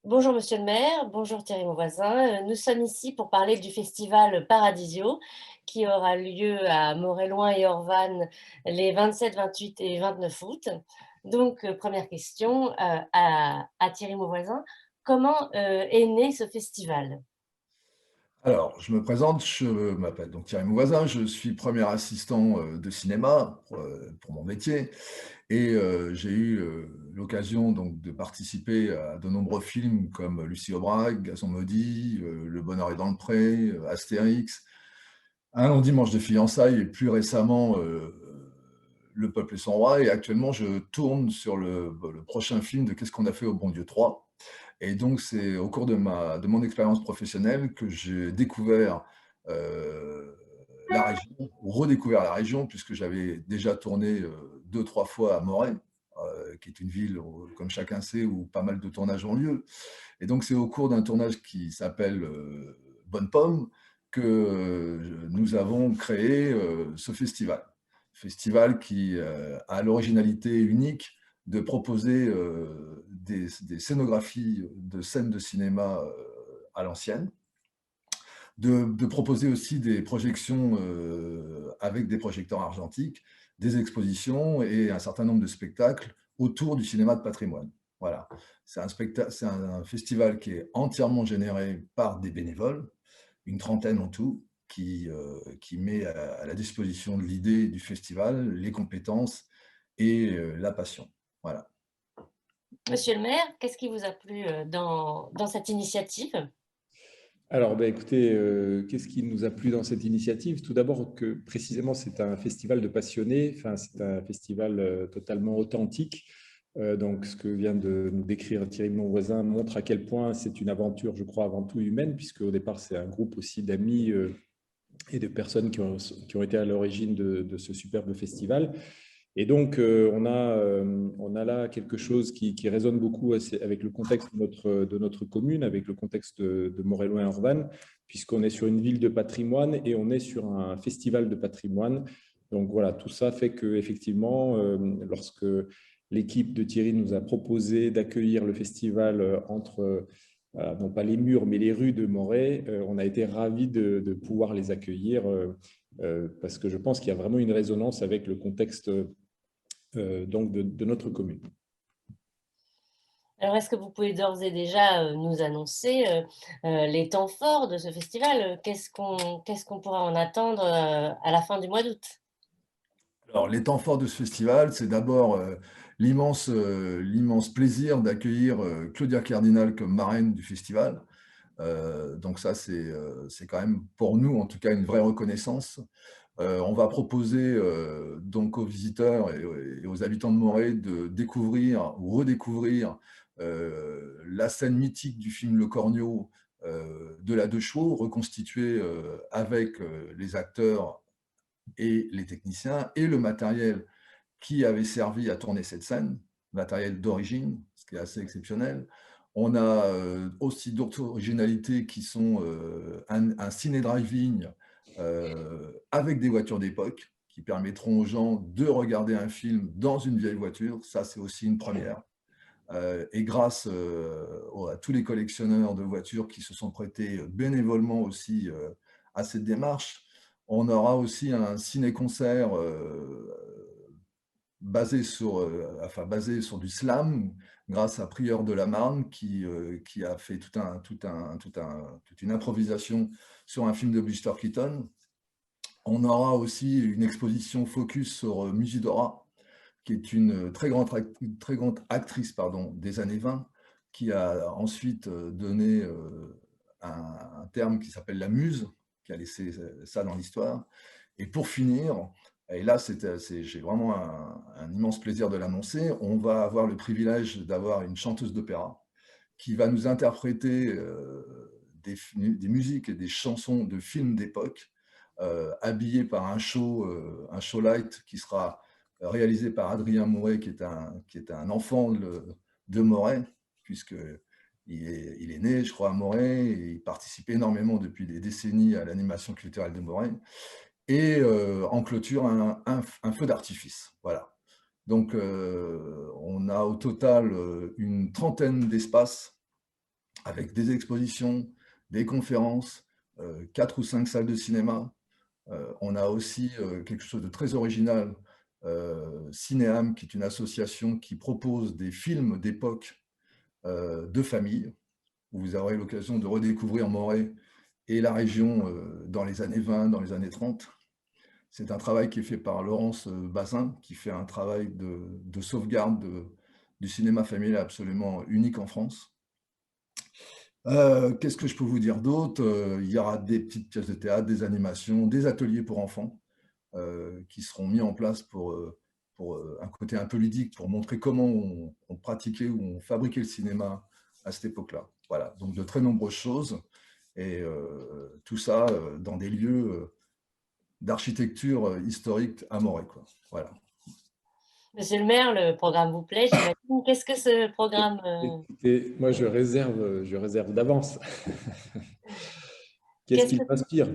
Bonjour Monsieur le maire, bonjour Thierry Monvoisin. Nous sommes ici pour parler du festival Paradisio qui aura lieu à Moréloin et Orvanne les 27, 28 et 29 août. Donc, première question à Thierry Monvoisin. Comment est né ce festival? Alors, je me présente, je m'appelle donc Thierry Mauvoisin, je suis premier assistant, de cinéma pour mon métier et j'ai eu, l'occasion donc de participer à de nombreux films comme Lucie Aubrac, Gaston Maudit, Le Bonheur est dans le pré, Astérix, Un long dimanche de fiançailles et plus récemment, Le Peuple et son roi et actuellement je tourne sur le prochain film de Qu'est-ce qu'on a fait au bon Dieu 3. Et donc, c'est au cours de mon expérience professionnelle que j'ai découvert la région, ou redécouvert la région, puisque j'avais déjà tourné 2, 3 fois à Morez, qui est une ville, comme chacun sait, où pas mal de tournages ont lieu. Et donc, c'est au cours d'un tournage qui s'appelle Bonne Pomme que nous avons créé ce festival. Festival qui a l'originalité unique de proposer des scénographies de scènes de cinéma à l'ancienne, de proposer aussi des projections avec des projecteurs argentiques, des expositions et un certain nombre de spectacles autour du cinéma de patrimoine. Voilà. C'est un festival qui est entièrement généré par des bénévoles, une trentaine en tout, qui met à la disposition de l'idée du festival les compétences et la passion. Voilà. Monsieur le maire, qu'est-ce qui vous a plu dans cette initiative? Alors, écoutez, qu'est-ce qui nous a plu dans cette initiative? Tout d'abord que précisément c'est un festival de passionnés, enfin c'est un festival totalement authentique. Donc ce que vient de nous décrire Thierry Monvoisin montre à quel point c'est une aventure, je crois, avant tout humaine, puisque au départ c'est un groupe aussi d'amis et de personnes qui ont été à l'origine de ce superbe festival. Et donc, on a là quelque chose qui résonne beaucoup avec le contexte de notre commune, avec le contexte de Moréloin-Orvanne, puisqu'on est sur une ville de patrimoine et on est sur un festival de patrimoine. Donc voilà, tout ça fait qu'effectivement, lorsque l'équipe de Thierry nous a proposé d'accueillir le festival entre, non pas les murs, mais les rues de Moret, on a été ravis de pouvoir les accueillir parce que je pense qu'il y a vraiment une résonance avec le contexte donc de notre commune. Alors, est-ce que vous pouvez d'ores et déjà nous annoncer les temps forts de ce festival? Qu'est-ce qu'on pourra en attendre à la fin du mois d'août? Alors, les temps forts de ce festival, c'est d'abord l'immense plaisir d'accueillir Claudia Cardinal comme marraine du festival. Donc ça, c'est quand même pour nous, en tout cas, une vraie reconnaissance. On va proposer donc aux visiteurs et aux habitants de Morée de découvrir ou redécouvrir la scène mythique du film Le Cornio de la Deux Chevaux, reconstituée avec les acteurs et les techniciens et le matériel qui avait servi à tourner cette scène, matériel d'origine, ce qui est assez exceptionnel. On a aussi d'autres originalités qui sont un ciné-driving avec des voitures d'époque qui permettront aux gens de regarder un film dans une vieille voiture. Ça, c'est aussi une première. Et grâce à tous les collectionneurs de voitures qui se sont prêtés bénévolement aussi à cette démarche, on aura aussi un ciné-concert basé sur du slam, grâce à Prieur de la Marne, qui a fait toute une improvisation sur un film de Buster Keaton. On aura aussi une exposition focus sur Musidora, qui est une très grande actrice pardon, des années 20, qui a ensuite donné un terme qui s'appelle la muse, qui a laissé ça dans l'histoire. Et pour finir, et là j'ai vraiment un immense plaisir de l'annoncer, on va avoir le privilège d'avoir une chanteuse d'opéra qui va nous interpréter des musiques et des chansons de films d'époque, habillées par un show light qui sera réalisé par Adrien Mouret, qui est un enfant de Moret, puisque il est né, je crois, à Moret, et il participe énormément depuis des décennies à l'animation culturelle de Moret. Et en clôture, un feu d'artifice. Voilà. Donc, on a au total une trentaine d'espaces avec des expositions, des conférences, 4 ou 5 salles de cinéma. On a aussi quelque chose de très original, Cinéam, qui est une association qui propose des films d'époque de famille, où vous aurez l'occasion de redécouvrir Moret et la région dans les années 20, dans les années 30. C'est un travail qui est fait par Laurence Bazin, qui fait un travail de sauvegarde du cinéma familial absolument unique en France. Qu'est-ce que je peux vous dire d'autre? Il y aura des petites pièces de théâtre, des animations, des ateliers pour enfants qui seront mis en place pour un côté un peu ludique, pour montrer comment on pratiquait ou on fabriquait le cinéma à cette époque-là. Voilà, donc de très nombreuses choses, et tout ça dans des lieux d'architecture historique à Moret, quoi. Voilà. Monsieur le maire, le programme vous plaît, j'imagine. Qu'est-ce que ce programme Écoutez, moi, je réserve d'avance. Qu'est-ce qu'est-ce qui que m'inspire?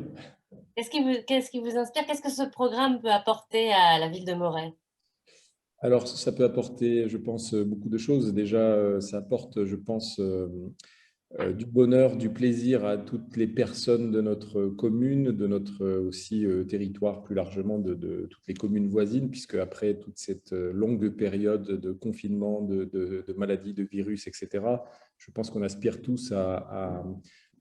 qu'est-ce qui vous inspire? Qu'est-ce que ce programme peut apporter à la ville de Moret? Alors, ça peut apporter, je pense, beaucoup de choses. Déjà, ça apporte, je pense, du bonheur, du plaisir à toutes les personnes de notre commune, de notre aussi territoire plus largement, de toutes les communes voisines, puisque après toute cette longue période de confinement, de maladies, de virus, etc., je pense qu'on aspire tous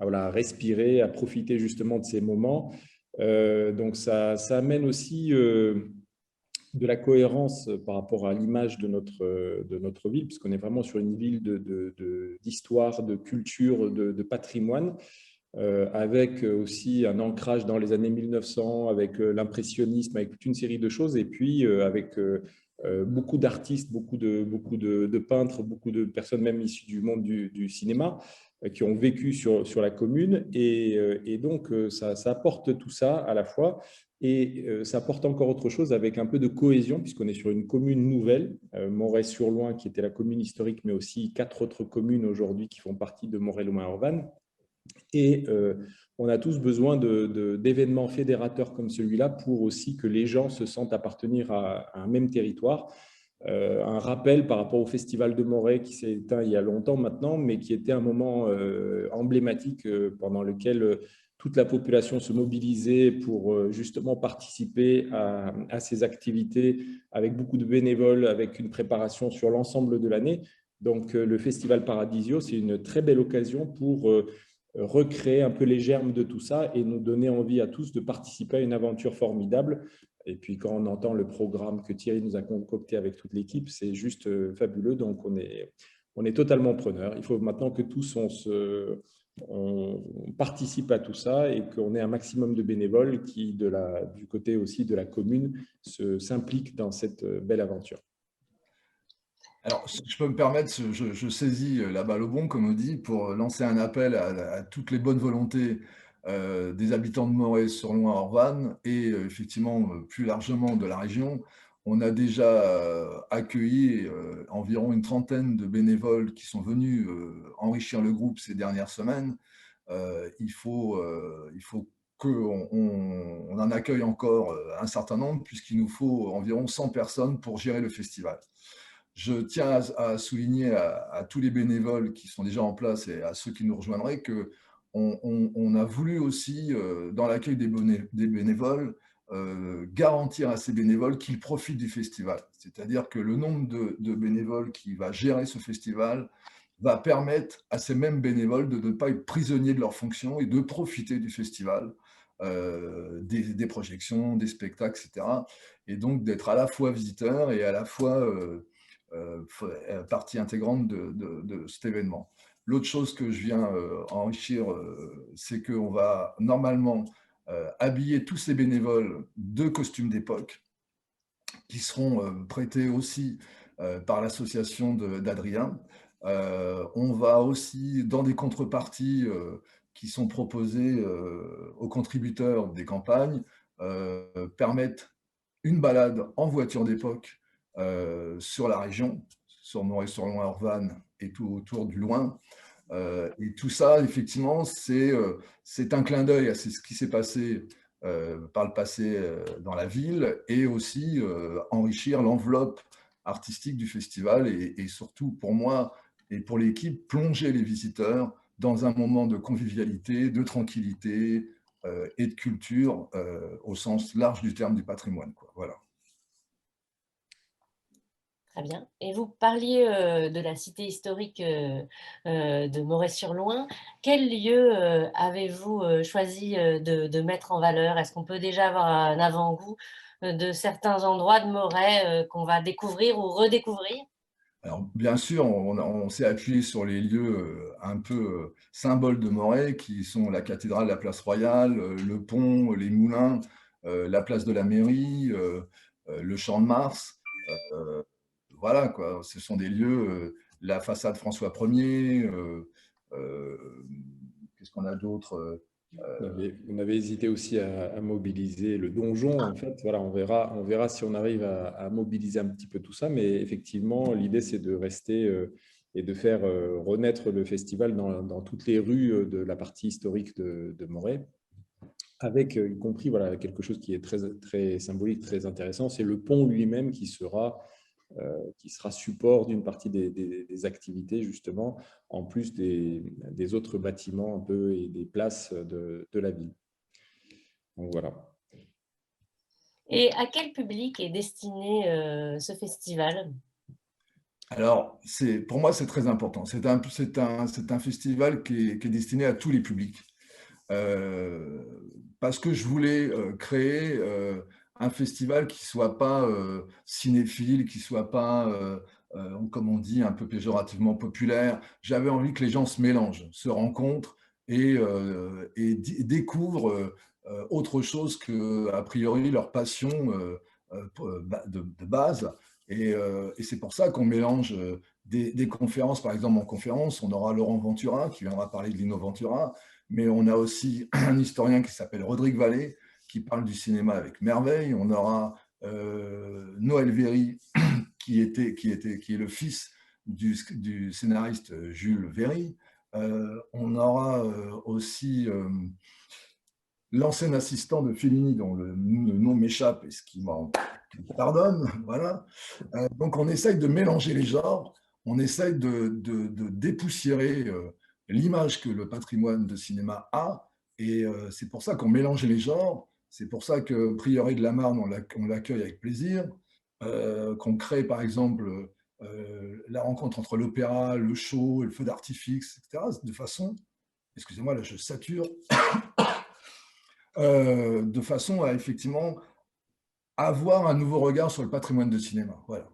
voilà, à respirer, à profiter justement de ces moments. Donc ça amène aussi de la cohérence par rapport à l'image de notre ville, puisqu'on est vraiment sur une ville d'histoire, de culture, de patrimoine, avec aussi un ancrage dans les années 1900, avec l'impressionnisme, avec toute une série de choses, et puis avec beaucoup d'artistes, beaucoup de peintres, beaucoup de personnes même issues du monde du cinéma, qui ont vécu sur la commune. Et donc, ça apporte tout ça à la fois. Et ça apporte encore autre chose avec un peu de cohésion, puisqu'on est sur une commune nouvelle, Moret-sur-Loing, qui était la commune historique, mais aussi 4 autres communes aujourd'hui qui font partie de Moret-Loing-Orvanne. Et on a tous besoin d'événements fédérateurs comme celui-là pour aussi que les gens se sentent appartenir à un même territoire. Un rappel par rapport au Festival de Moret qui s'est éteint il y a longtemps maintenant, mais qui était un moment emblématique pendant lequel toute la population se mobilisait pour justement participer à ces activités avec beaucoup de bénévoles, avec une préparation sur l'ensemble de l'année. Donc le Festival Paradisio, c'est une très belle occasion pour recréer un peu les germes de tout ça et nous donner envie à tous de participer à une aventure formidable. Et puis quand on entend le programme que Thierry nous a concocté avec toute l'équipe, c'est juste fabuleux. Donc on est totalement preneur. Il faut maintenant que tous on participe à tout ça et qu'on ait un maximum de bénévoles qui, du côté aussi de la commune, s'impliquent dans cette belle aventure. Alors, si je peux me permettre, je saisis la balle au bond, comme on dit, pour lancer un appel à toutes les bonnes volontés des habitants de Moret-sur-Loing-Orvanne et effectivement plus largement de la région. On a déjà accueilli environ une trentaine de bénévoles qui sont venus enrichir le groupe ces dernières semaines. Il faut qu'on en accueille encore un certain nombre, puisqu'il nous faut environ 100 personnes pour gérer le festival. Je tiens à souligner à tous les bénévoles qui sont déjà en place et à ceux qui nous rejoindraient qu'on a voulu aussi, dans l'accueil des bénévoles, garantir à ces bénévoles qu'ils profitent du festival. C'est-à-dire que le nombre de bénévoles qui va gérer ce festival va permettre à ces mêmes bénévoles de ne pas être prisonniers de leurs fonctions et de profiter du festival, des projections, des spectacles, etc. Et donc d'être à la fois visiteurs et à la fois partie intégrante de cet événement. L'autre chose que je viens enrichir, c'est qu'on va normalement habiller tous ces bénévoles de costumes d'époque qui seront prêtés aussi par l'association d'Adrien. On va aussi, dans des contreparties qui sont proposées aux contributeurs des campagnes, permettre une balade en voiture d'époque sur la région, sur Moret-sur-Loing-Orvanne et tout autour du Loing. Et tout ça, effectivement, c'est un clin d'œil à ce qui s'est passé par le passé dans la ville et aussi enrichir l'enveloppe artistique du festival et surtout pour moi et pour l'équipe, plonger les visiteurs dans un moment de convivialité, de tranquillité et de culture au sens large du terme du patrimoine, quoi. Voilà. Très bien. Et vous parliez de la cité historique de Moret-sur-Loing. Quel lieu avez-vous choisi de mettre en valeur? Est-ce qu'on peut déjà avoir un avant-goût de certains endroits de Moret qu'on va découvrir ou redécouvrir? Alors, bien sûr, on s'est appuyé sur les lieux un peu symboles de Moret, qui sont la cathédrale, la place Royale, le pont, les moulins, la place de la mairie, le champ de Mars. Euh, voilà, quoi. Ce sont des lieux, la façade François Ier, qu'est-ce qu'on a d'autre? On avait hésité aussi à mobiliser le donjon. En fait, voilà, on verra si on arrive à mobiliser un petit peu tout ça. Mais effectivement, l'idée, c'est de rester et de faire renaître le festival dans toutes les rues de la partie historique de Moret, avec y compris voilà, quelque chose qui est très, très symbolique, très intéressant, c'est le pont lui-même qui sera support d'une partie des activités, justement, en plus des autres bâtiments un peu et des places de la ville. Donc voilà. Et à quel public est destiné ce festival? Alors, pour moi, c'est très important. C'est un festival qui est destiné à tous les publics. Parce que je voulais créer un festival qui ne soit pas cinéphile, qui ne soit pas, comme on dit, un peu péjorativement populaire. J'avais envie que les gens se mélangent, se rencontrent et découvrent autre chose que, a priori, leur passion de base. Et c'est pour ça qu'on mélange des conférences. Par exemple, en conférence, on aura Laurent Ventura qui viendra parler de Lino Ventura, mais on a aussi un historien qui s'appelle Rodrigue Vallée, qui parle du cinéma avec merveille. On aura Noël Véry, qui est le fils du scénariste Jules Véry. On aura aussi l'ancien assistant de Fellini, dont le nom m'échappe et ce qui m'en pardonne. Voilà. Donc on essaye de mélanger les genres, on essaye de dépoussiérer l'image que le patrimoine de cinéma a, et c'est pour ça qu'on mélange les genres, c'est pour ça que Prieuré de la Marne, on l'accueille avec plaisir, qu'on crée par exemple la rencontre entre l'opéra, le show, le feu d'artifice, etc., de façon, excusez-moi, là je sature, de façon à effectivement avoir un nouveau regard sur le patrimoine de cinéma. Voilà.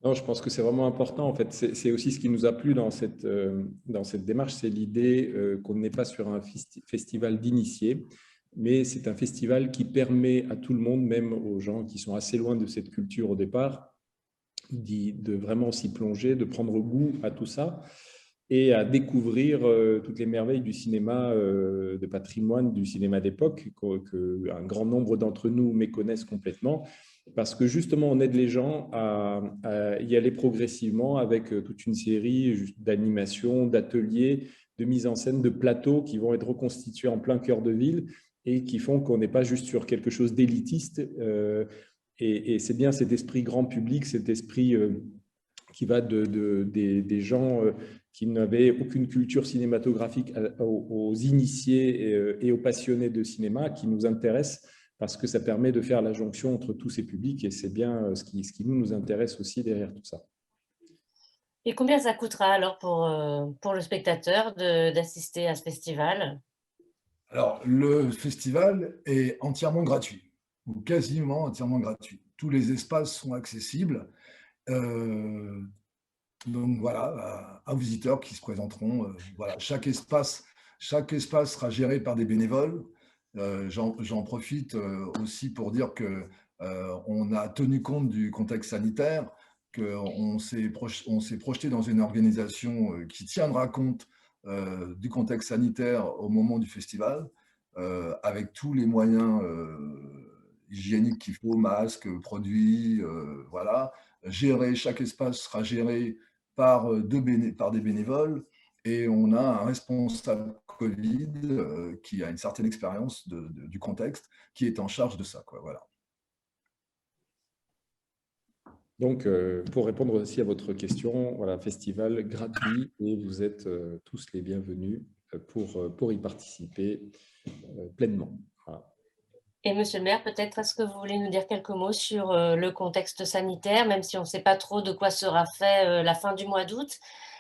Non, je pense que c'est vraiment important. En fait, c'est aussi ce qui nous a plu dans cette démarche, c'est l'idée qu'on n'est pas sur un festival d'initiés, mais c'est un festival qui permet à tout le monde, même aux gens qui sont assez loin de cette culture au départ, de vraiment s'y plonger, de prendre goût à tout ça et à découvrir toutes les merveilles du cinéma de patrimoine, du cinéma d'époque, qu'un grand nombre d'entre nous méconnaissent complètement, parce que justement, on aide les gens à y aller progressivement avec toute une série d'animations, d'ateliers, de mise en scène, de plateaux qui vont être reconstitués en plein cœur de ville et qui font qu'on n'est pas juste sur quelque chose d'élitiste. Et c'est bien cet esprit grand public, cet esprit qui va des gens qui n'avaient aucune culture cinématographique aux initiés et aux passionnés de cinéma qui nous intéressent parce que ça permet de faire la jonction entre tous ces publics et c'est bien ce qui nous intéresse aussi derrière tout ça. Et combien ça coûtera alors pour le spectateur d'assister à ce festival? Alors, le festival est entièrement gratuit, ou quasiment entièrement gratuit. Tous les espaces sont accessibles. Donc voilà, aux visiteurs qui se présenteront. Voilà, chaque espace sera géré par des bénévoles. J'en profite aussi pour dire que on a tenu compte du contexte sanitaire, qu'on s'est projeté dans une organisation qui tiendra compte du contexte sanitaire au moment du festival, avec tous les moyens hygiéniques qu'il faut, masques, produits, voilà. Chaque espace sera géré par des bénévoles et on a un responsable Covid qui a une certaine expérience du contexte qui est en charge de ça, quoi, voilà. Donc, pour répondre aussi à votre question, voilà, festival gratuit et vous êtes tous les bienvenus pour y participer pleinement. Voilà. Et monsieur le maire, peut-être est-ce que vous voulez nous dire quelques mots sur le contexte sanitaire, même si on ne sait pas trop de quoi sera fait la fin du mois d'août?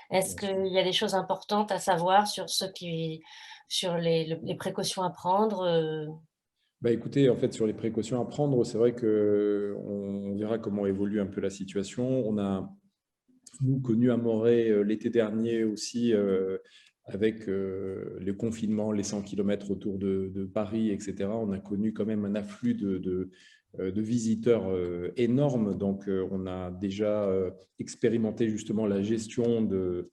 Est-ce Bien sûr. qu'il y a des choses importantes à savoir sur sur les précautions à prendre? Bah, écoutez, en fait, sur les précautions à prendre, c'est vrai qu'on verra comment évolue un peu la situation. On a, nous, connu à Moret l'été dernier aussi, avec le confinement, les 100 km autour de Paris, etc. On a connu quand même un afflux de visiteurs énorme. Donc, on a déjà expérimenté justement la gestion du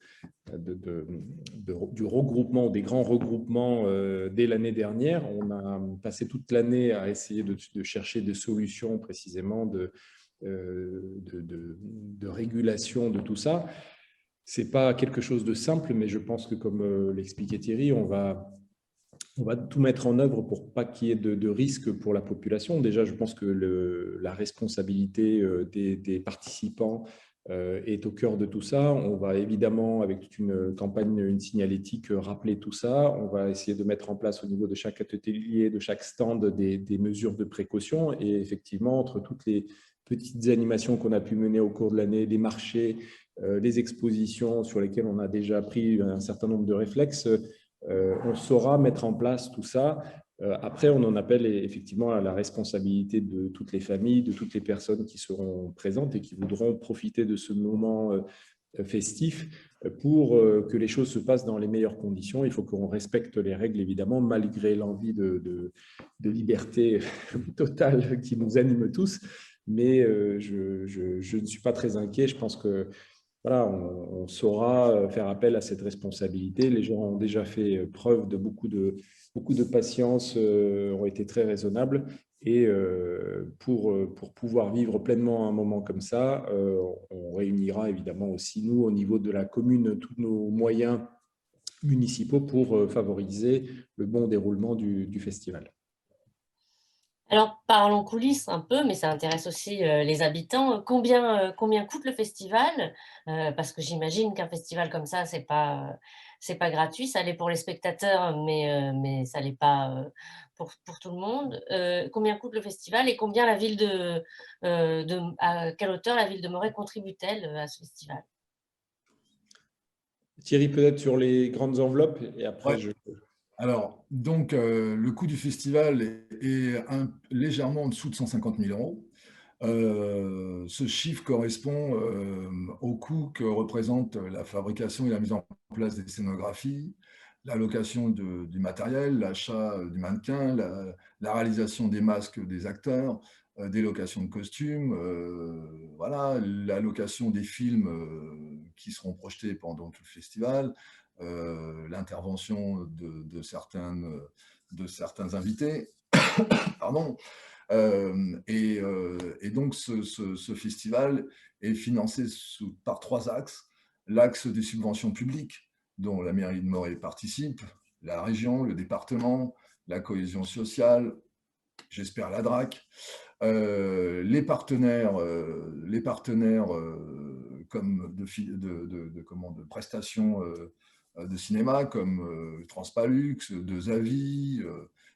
regroupement, des grands regroupements dès l'année dernière. On a passé toute l'année à essayer de chercher des solutions précisément de régulation de tout ça. Ce n'est pas quelque chose de simple, mais je pense que comme l'expliquait Thierry, on va tout mettre en œuvre pour pas qu'il y ait de risque pour la population. Déjà, je pense que la responsabilité des participants est au cœur de tout ça. On va évidemment, avec toute une campagne, une signalétique, rappeler tout ça. On va essayer de mettre en place au niveau de chaque atelier, de chaque stand, des mesures de précaution. Et effectivement, entre toutes les petites animations qu'on a pu mener au cours de l'année, les marchés, les expositions sur lesquelles on a déjà pris un certain nombre de réflexes, on saura mettre en place tout ça. Après, on en appelle effectivement à la responsabilité de toutes les familles, de toutes les personnes qui seront présentes et qui voudront profiter de ce moment festif pour que les choses se passent dans les meilleures conditions. Il faut qu'on respecte les règles, évidemment, malgré l'envie de liberté totale qui nous anime tous. Mais je ne suis pas très inquiet. Je pense que voilà, on saura faire appel à cette responsabilité. Les gens ont déjà fait preuve de beaucoup de patience, ont été très raisonnables. Et pour pouvoir vivre pleinement un moment comme ça, on réunira évidemment aussi, nous, au niveau de la commune, tous nos moyens municipaux pour favoriser le bon déroulement du festival. Alors, parlons coulisses un peu, mais ça intéresse aussi les habitants. Combien coûte le festival? Parce que j'imagine qu'un festival comme ça, c'est pas gratuit. Ça l'est pour les spectateurs, mais ça l'est pas pour tout le monde. Combien coûte le festival et combien à quelle hauteur la ville de Moret contribue-t-elle à ce festival? Thierry, peut-être sur les grandes enveloppes et après Ouais. je… Alors, donc, le coût du festival est légèrement en dessous de 150 000 euros. Ce chiffre correspond au coût que représente la fabrication et la mise en place des scénographies, la location du matériel, l'achat du mannequin, la réalisation des masques des acteurs, des locations de costumes, voilà, la location des films qui seront projetés pendant tout le festival, l'intervention de certains invités. Pardon. Et donc, ce festival est financé par 3 axes. L'axe des subventions publiques, dont la mairie de Moret participe, la région, le département, la cohésion sociale, j'espère la DRAC. Les partenaires comme de prestations de cinéma, comme Transpalux, De Zavi,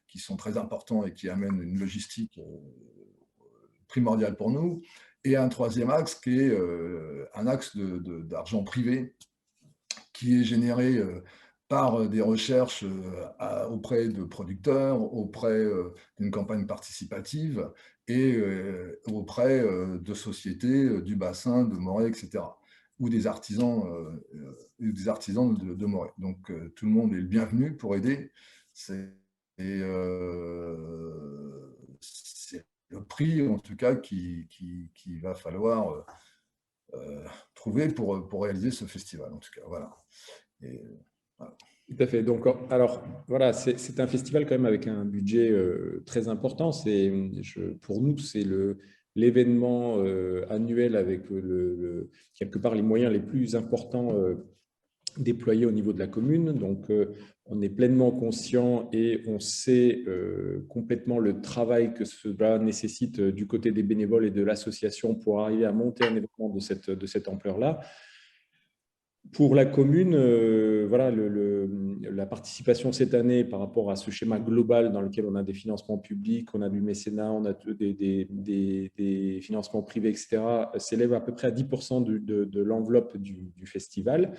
qui sont très importants et qui amènent une logistique primordiale pour nous. Et un troisième axe qui est un axe d'argent privé qui est généré par des recherches auprès de producteurs, auprès d'une campagne participative et auprès de sociétés du bassin de Moret, etc., ou des artisans de Moret. Donc tout le monde est le bienvenu pour aider. C'est le prix, en tout cas, qu'il va falloir trouver pour réaliser ce festival, en tout cas. Voilà. Et, voilà. Tout à fait. Donc, alors, voilà, c'est un festival quand même avec un budget très important. Pour nous, c'est l'événement annuel avec quelque part les moyens les plus importants déployés au niveau de la commune. Donc, on est pleinement conscient et on sait complètement le travail que cela nécessite du côté des bénévoles et de l'association pour arriver à monter un événement de cette ampleur-là. Pour la commune, voilà, la participation cette année par rapport à ce schéma global dans lequel on a des financements publics, on a du mécénat, on a des financements privés, etc., s'élève à peu près à 10% de l'enveloppe du festival.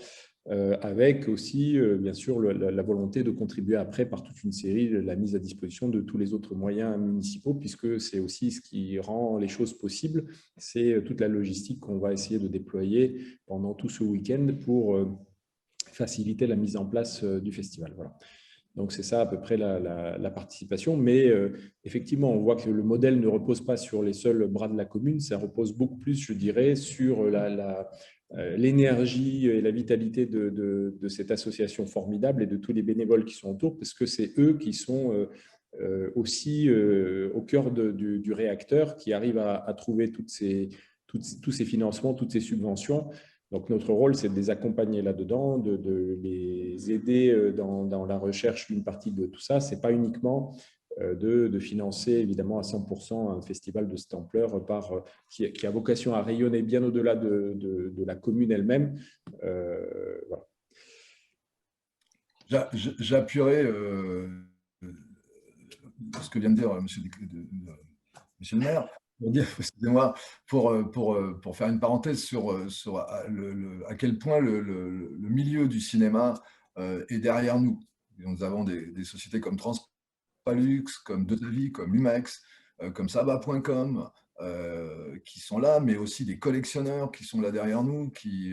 Avec aussi, bien sûr, la volonté de contribuer après par toute une série de la mise à disposition de tous les autres moyens municipaux, puisque c'est aussi ce qui rend les choses possibles, c'est toute la logistique qu'on va essayer de déployer pendant tout ce week-end pour faciliter la mise en place du festival. Voilà. Donc, c'est ça à peu près la participation. Mais effectivement, on voit que le modèle ne repose pas sur les seuls bras de la commune, ça repose beaucoup plus, je dirais, sur l'énergie et la vitalité de cette association formidable et de tous les bénévoles qui sont autour, parce que c'est eux qui sont aussi au cœur du réacteur, qui arrivent à trouver tous ces financements, toutes ces subventions. Donc, notre rôle, c'est de les accompagner là-dedans, de les aider dans la recherche d'une partie de tout ça. Ce n'est pas uniquement de financer évidemment à 100% un festival de cette ampleur qui a vocation à rayonner bien au-delà de la commune elle-même. Voilà. J'appuierai ce que vient de dire monsieur le maire, pour dire, excusez-moi, pour faire une parenthèse sur à quel point le milieu du cinéma est derrière nous. Nous avons des sociétés comme Transpalux, comme Deux-Avis, comme Lumex, comme Saba.com, qui sont là, mais aussi des collectionneurs qui sont là derrière nous, qui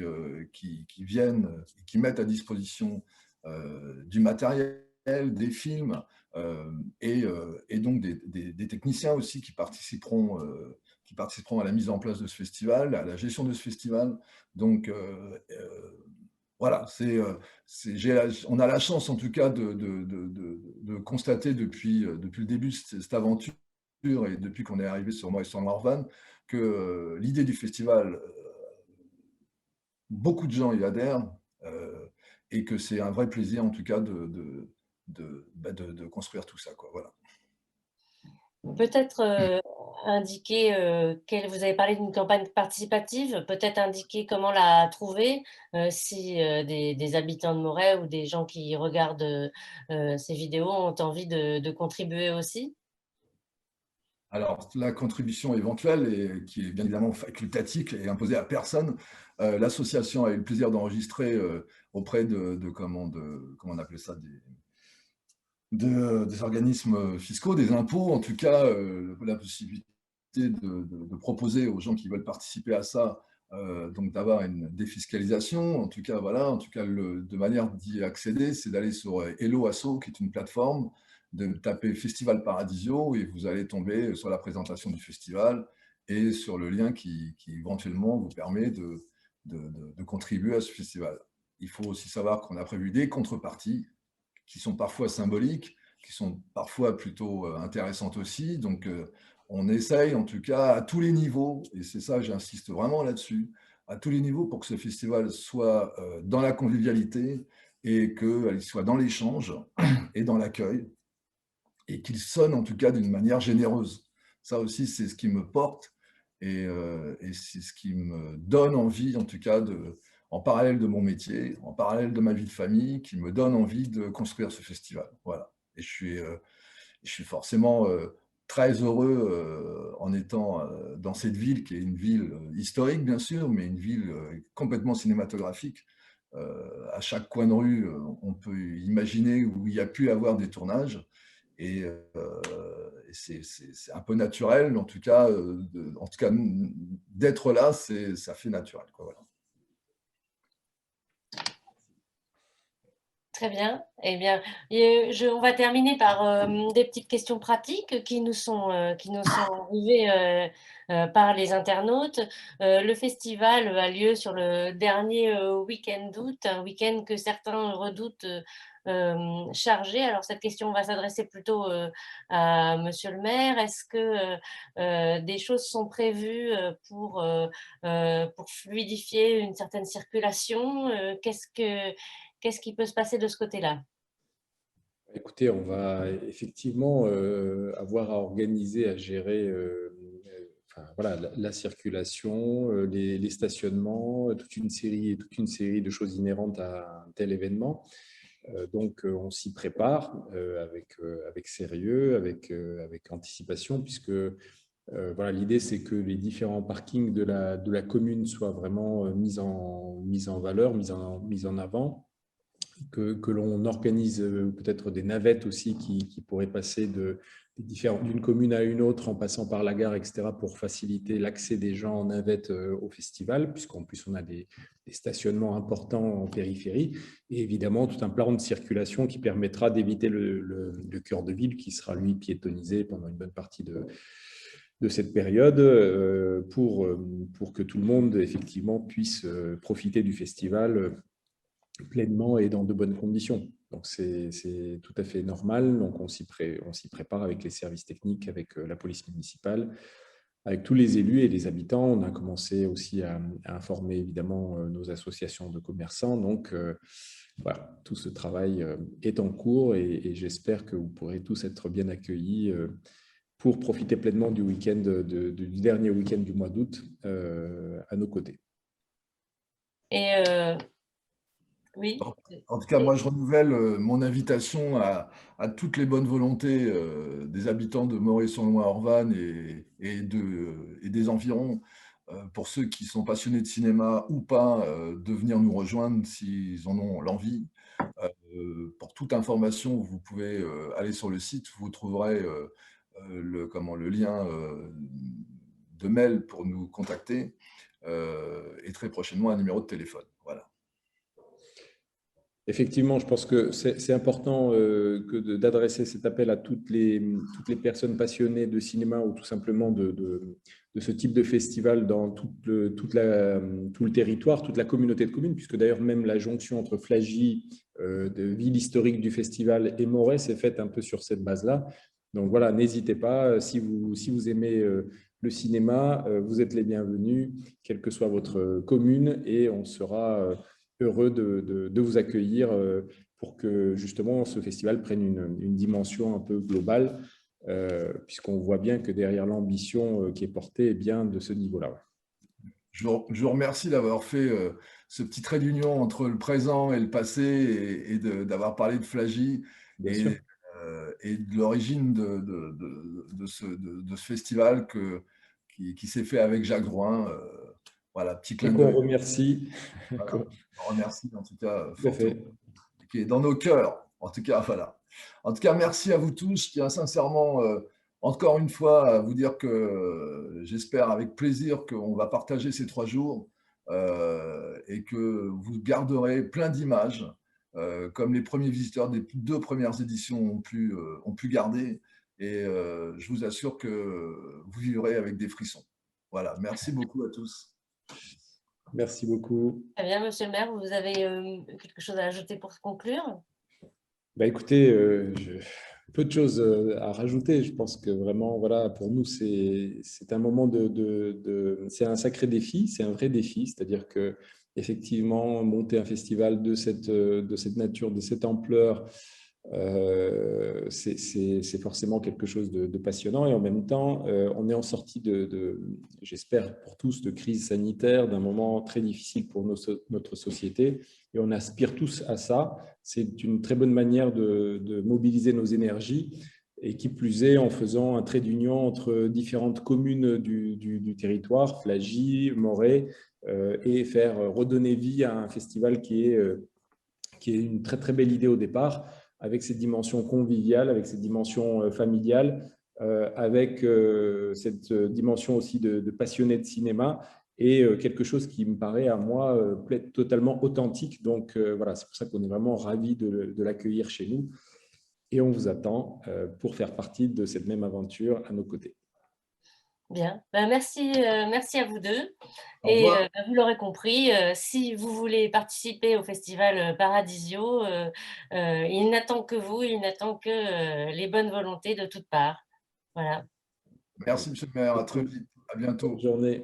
viennent, qui mettent à disposition du matériel, des films, et donc des techniciens aussi qui participeront à la mise en place de ce festival, à la gestion de ce festival. Donc, voilà, on a la chance en tout cas de constater depuis le début de cette aventure et depuis qu'on est arrivé sur Moi et sur Morvan que l'idée du festival, beaucoup de gens y adhèrent et que c'est un vrai plaisir en tout cas de construire tout ça, quoi. Voilà. Peut-être indiquer, vous avez parlé d'une campagne participative, peut-être indiquer comment la trouver, si des habitants de Moret ou des gens qui regardent ces vidéos ont envie de contribuer aussi? Alors, la contribution éventuelle, qui est bien évidemment facultative et imposée à personne, l'association a eu le plaisir d'enregistrer auprès comment on appelait ça, des organismes fiscaux, des impôts, en tout cas, la possibilité de proposer aux gens qui veulent participer à ça, donc d'avoir une défiscalisation. En tout cas, voilà, de manière d'y accéder, c'est d'aller sur Hello Asso, qui est une plateforme, de taper Festival Paradisio et vous allez tomber sur la présentation du festival et sur le lien qui éventuellement vous permet de contribuer à ce festival. Il faut aussi savoir qu'on a prévu des contreparties qui sont parfois symboliques, qui sont parfois plutôt intéressantes aussi. Donc, on essaye, en tout cas, à tous les niveaux, et c'est ça, j'insiste vraiment là-dessus, à tous les niveaux pour que ce festival soit dans la convivialité et qu'il soit dans l'échange et dans l'accueil, et qu'il sonne, en tout cas, d'une manière généreuse. Ça aussi, c'est ce qui me porte et c'est ce qui me donne envie, en tout cas, en parallèle de mon métier, en parallèle de ma vie de famille, qui me donne envie de construire ce festival. Voilà. Et je suis forcément très heureux en étant dans cette ville, qui est une ville historique, bien sûr, mais une ville complètement cinématographique. À chaque coin de rue, on peut imaginer où il y a pu avoir des tournages. Et c'est un peu naturel, en tout cas d'être là, ça fait naturel, quoi, voilà. Très bien. Eh bien, on va terminer par des petites questions pratiques qui nous sont arrivées par les internautes. Le festival a lieu sur le dernier week-end d'août, un week-end que certains redoutent chargé. Alors, cette question va s'adresser plutôt à Monsieur le maire. Est-ce que des choses sont prévues pour fluidifier une certaine circulation? Qu'est-ce qui peut se passer de ce côté-là? Écoutez, on va effectivement avoir à organiser, à gérer enfin, voilà, la circulation, les stationnements, toute une série de choses inhérentes à un tel événement. Donc, on s'y prépare avec sérieux, avec anticipation, puisque voilà, l'idée, c'est que les différents parkings de la commune soient vraiment mis en valeur, mis en avant, que l'on organise peut-être des navettes aussi qui pourraient passer d'une commune à une autre en passant par la gare, etc., pour faciliter l'accès des gens en navette au festival, puisqu'en plus on a des stationnements importants en périphérie, et évidemment tout un plan de circulation qui permettra d'éviter le cœur de ville qui sera lui piétonnisé pendant une bonne partie de cette période pour que tout le monde effectivement puisse profiter du festival pleinement et dans de bonnes conditions. Donc, c'est tout à fait normal. Donc, on s'y prépare avec les services techniques, avec la police municipale, avec tous les élus et les habitants. On a commencé aussi à informer évidemment nos associations de commerçants. Donc, voilà, tout ce travail est en cours et j'espère que vous pourrez tous être bien accueillis pour profiter pleinement du week-end, du dernier week-end du mois d'août à nos côtés. Et oui. En tout cas, moi, je renouvelle mon invitation à toutes les bonnes volontés des habitants de Moret-sur-Loing-Orvanne et des environs, pour ceux qui sont passionnés de cinéma ou pas, de venir nous rejoindre s'ils en ont l'envie. Pour toute information, vous pouvez aller sur le site, vous trouverez le lien de mail pour nous contacter et très prochainement un numéro de téléphone. Voilà. Effectivement, je pense que c'est important d'adresser cet appel à toutes les personnes passionnées de cinéma ou tout simplement de ce type de festival dans tout le territoire, toute la communauté de communes, puisque d'ailleurs même la jonction entre Flagy, de ville historique du festival, et Moret s'est faite un peu sur cette base-là. Donc voilà, n'hésitez pas, si vous aimez le cinéma, vous êtes les bienvenus, quelle que soit votre commune, et on sera heureux de vous accueillir pour que justement ce festival prenne une dimension un peu globale, puisqu'on voit bien que derrière l'ambition qui est portée est bien de ce niveau-là. Je vous remercie d'avoir fait ce petit trait d'union entre le présent et le passé et d'avoir parlé de Flagy et de l'origine de ce festival qui s'est fait avec Jacques Drouin. Voilà, petit clin d'œil. On remercie. Voilà. On remercie en tout cas fortement. Qui est dans nos cœurs. En tout cas, voilà. En tout cas, merci à vous tous. Je tiens sincèrement, encore une fois, à vous dire que j'espère avec plaisir qu'on va partager ces 3 jours et que vous garderez plein d'images, comme les premiers visiteurs des 2 premières éditions ont pu garder. Et je vous assure que vous vivrez avec des frissons. Voilà, merci beaucoup à tous. Merci beaucoup. Très bien, monsieur le maire, vous avez quelque chose à ajouter pour conclure? Écoutez, peu de choses à rajouter. Je pense que vraiment, voilà, pour nous, c'est un moment c'est un sacré défi, c'est un vrai défi. C'est-à-dire que effectivement, monter un festival de cette nature, de cette ampleur, c'est forcément quelque chose de passionnant, et en même temps, on est en sortie j'espère pour tous, de crise sanitaire, d'un moment très difficile pour notre société, et on aspire tous à ça. C'est une très bonne manière de mobiliser nos énergies, et qui plus est en faisant un trait d'union entre différentes communes du territoire, Flagy, Moret, et faire redonner vie à un festival qui est une très très belle idée au départ, avec cette dimension conviviale, avec cette dimension familiale, avec cette dimension aussi de passionnés de cinéma, et quelque chose qui me paraît à moi totalement authentique. Donc voilà, c'est pour ça qu'on est vraiment ravis de l'accueillir chez nous et on vous attend pour faire partie de cette même aventure à nos côtés. Bien, merci, merci à vous deux. Au Et revoir. vous l'aurez compris, si vous voulez participer au festival Paradisio, il n'attend que vous, il n'attend que les bonnes volontés de toutes parts. Voilà. Merci, monsieur le maire. À très Merci. vite. À Bonne bientôt. journée.